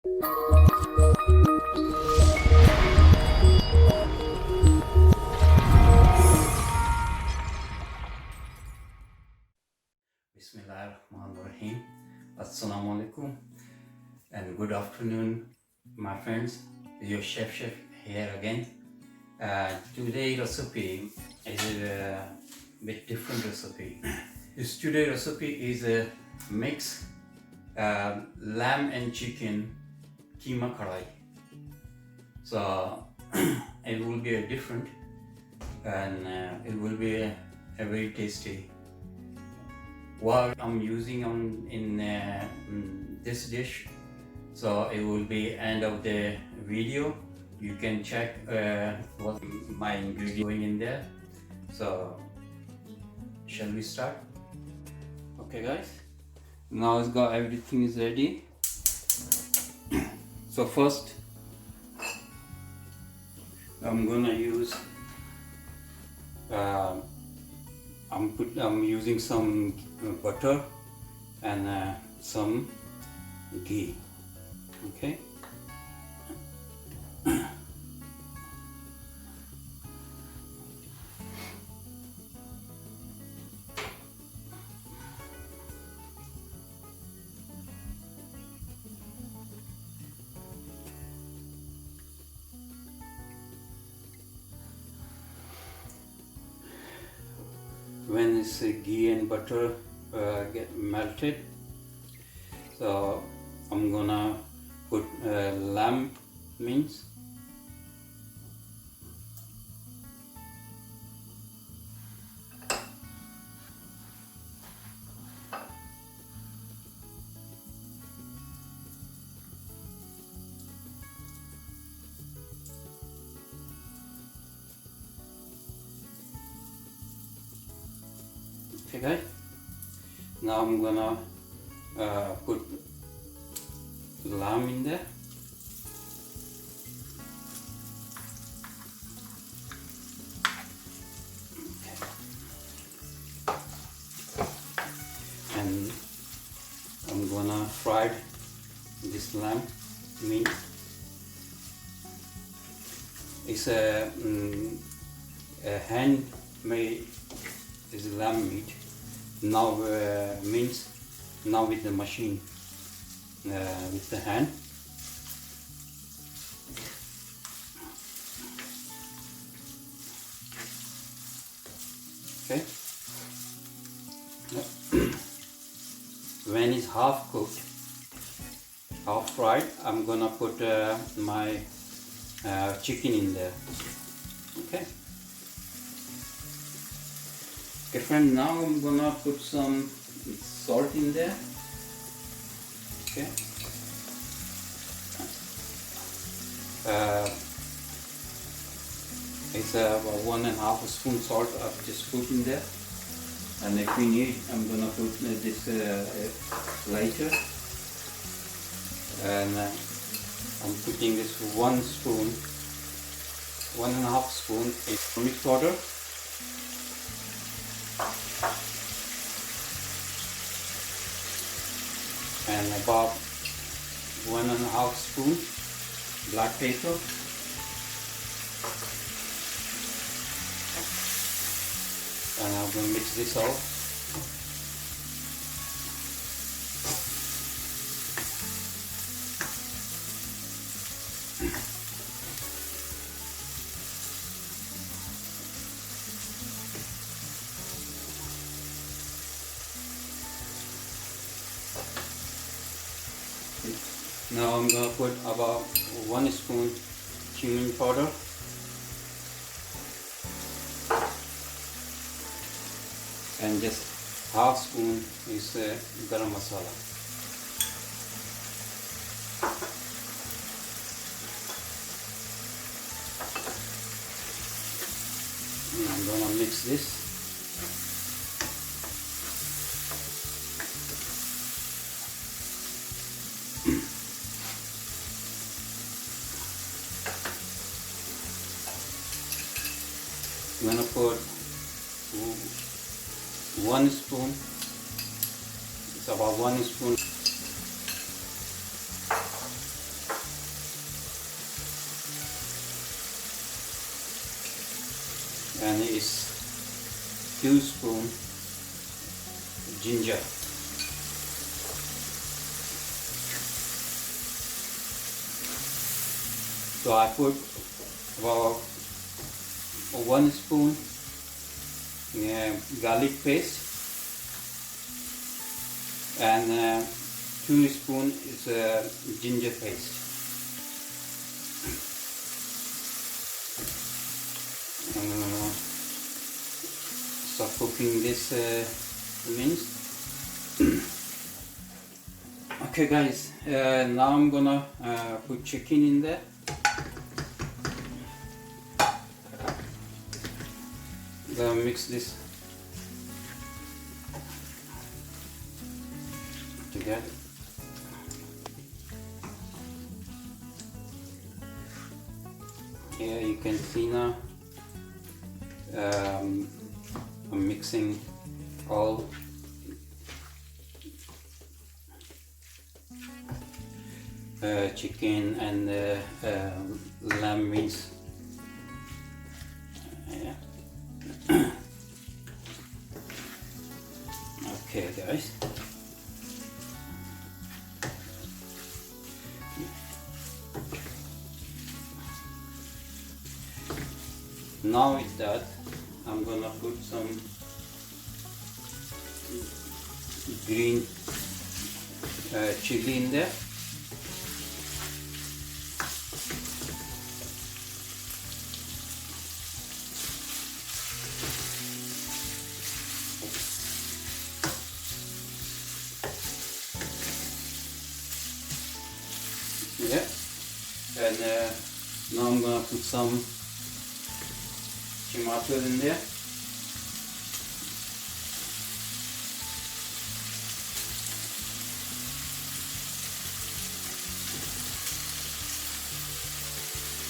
Bismillahirrahmanirrahim. Assalamu alaikum and good afternoon, my friends. Your Chef Shaikh here again. Today recipe is a bit different recipe. This today recipe is a mix lamb and chicken Keema Karahi. So it will be a different and it will be a very tasty. What I'm using in this dish, so it will be end of the video. You can check what my ingredients going in there. So shall we start? Okay guys, now it's got everything is ready. So first I'm gonna use I'm using some butter and some ghee. Okay. When this ghee and butter get melted, so I'm gonna put lamb mince, okay guys. Now I'm gonna put lamb in there. And I'm gonna fry this lamb meat. It's a handmade is lamb meat. Now mince now with the machine, with the hand. Okay. When it's half cooked, half fried, I'm gonna put my chicken in there. Okay. Okay friend, now I'm gonna put some salt in there. Okay. It's about 1.5 spoon salt I've just put in there. And if we need, I'm gonna put this later. And I'm putting this 1 spoon, 1.5 spoon in mixed powder. And about 1.5 spoon black pepper. And I'm going to mix this all. Now I'm going to put about 1 spoon cumin powder. And just half spoon is garam masala. And I'm gonna mix this. I'm gonna put 1 spoon, it's about 1 spoon and it's 2 spoon ginger. So I put about 1 spoon garlic paste and 2 spoon is ginger paste. I'm gonna start cooking this mince. Okay guys, now I'm gonna put chicken in there. Gonna mix this together. Here you can see now I'm mixing all chicken and lamb mince. Yeah. Okay guys, now with that I'm gonna put some green chili in there. Yeah, and now I'm gonna put some tomatoes in there.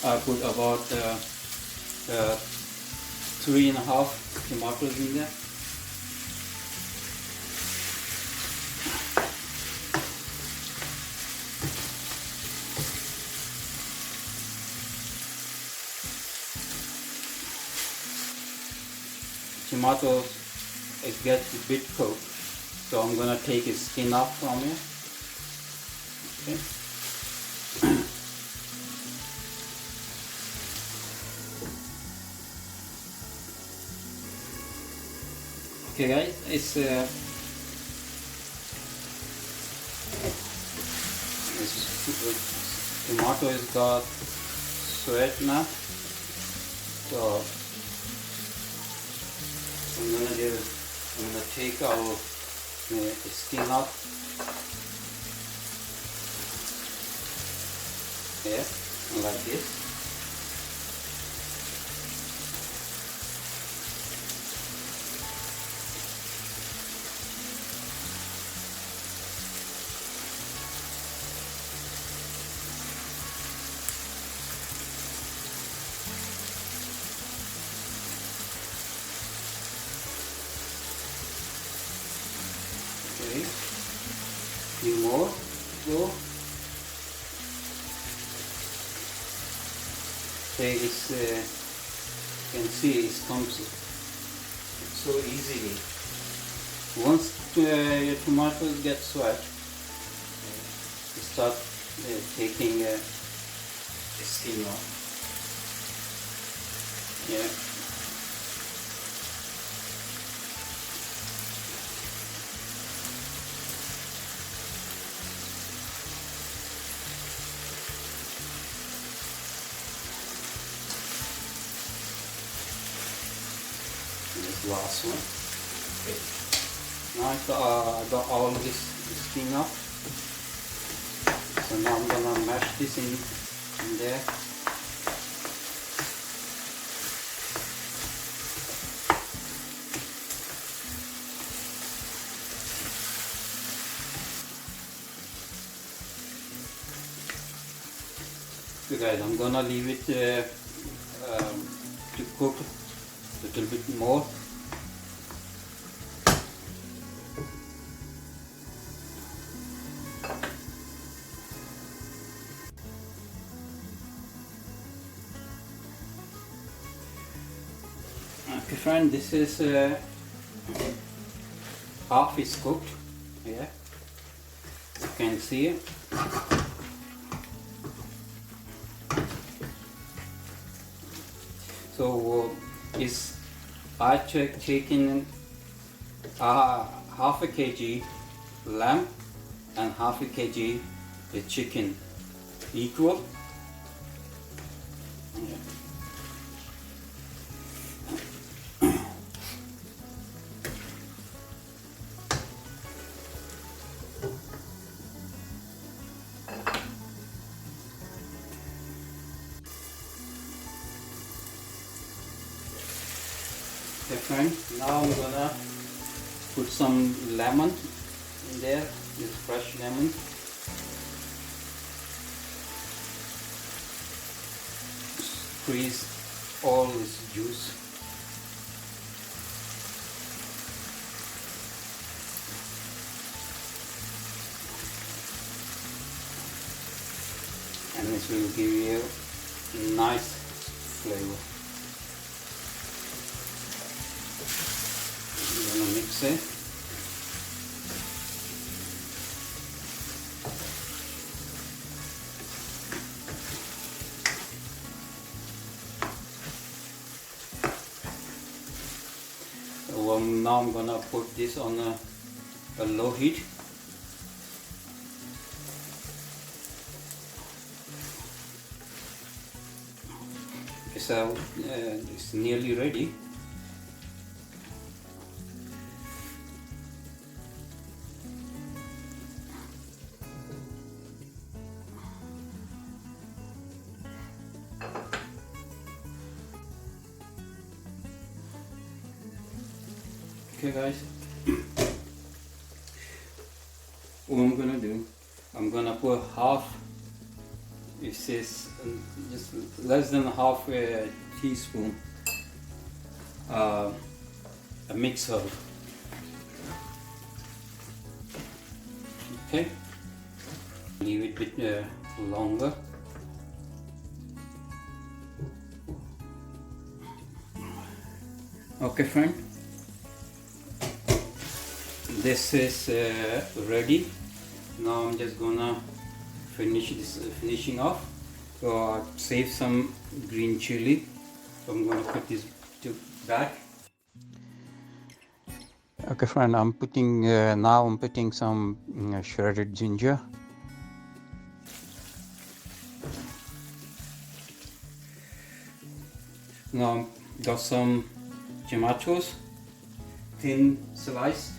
I put about 3.5 tomatoes in there. Tomatoes, it gets a bit cooked, so I'm gonna take its skin off from here. Okay. Okay guys, it's tomato has got sweat now, so I'm gonna take our skin off. Yeah, like this. Okay, few more go. Okay, it's you can see it comes so easily. Once your tomatoes get sweat, you start taking the skin off. Yeah. This last one. Okay. Now I got all this skin off. So now I'm gonna mash this in there. So guys, I'm gonna leave it to cook a little bit more. Okay friend, this is half is cooked. Yeah, you can see it. So I taken half a kg lamb and half a kg the chicken equal. Yeah. Okay friend, now I'm gonna put some lemon in there, this fresh lemon. Squeeze all this juice. And this will give you a nice flavor. I'm gonna mix it. Well, now I'm gonna put this on a low heat. So it's nearly ready. Okay guys, what I'm gonna do, I'm gonna put half, it says just less than half a teaspoon a mix herb. Okay, leave it a bit longer. Okay friend, this is ready. Now I'm just gonna finishing off. So save some green chili. So I'm gonna put this back. Okay friend, I'm putting now I'm putting some shredded ginger. Now got some tomatoes, thin sliced.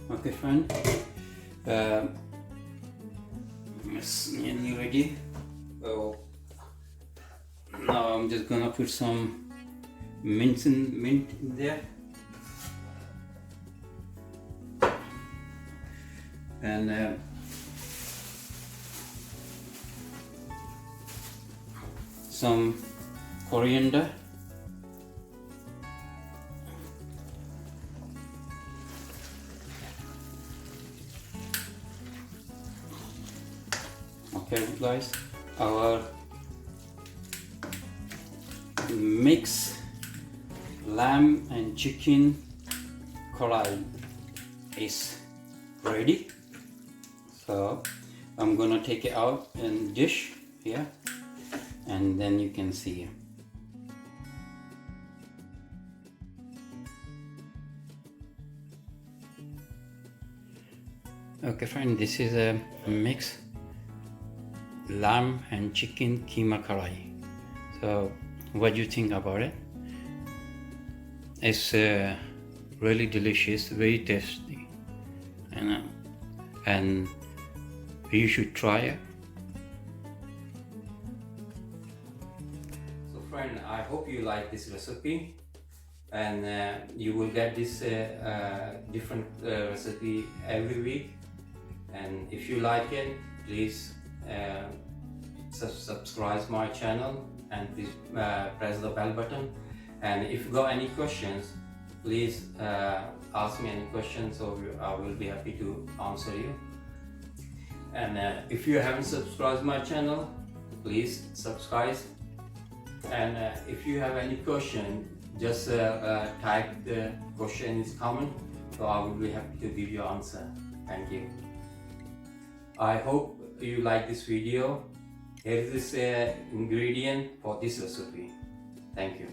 Okay friend, it's nearly ready. So now I'm just gonna put some mint in there, and some coriander. Okay guys, our mix lamb and chicken karahi is ready. So I'm gonna take it out in dish here, and then you can see. Okay friend, this is a mix lamb and chicken Qeema Karahi. So what do you think about it? It's really delicious, very tasty, and you should try it. So friend, I hope you like this recipe, and you will get this different recipe every week. And if you like it, please subscribe my channel, and please press the bell button. And if you got any questions, please ask me any questions, so I will be happy to answer you. And if you haven't subscribed my channel, please subscribe. And if you have any question, just type the question in comment, so I will be happy to give you answer. Thank you. I hope you like this video. Here is this ingredient for this recipe. Thank you.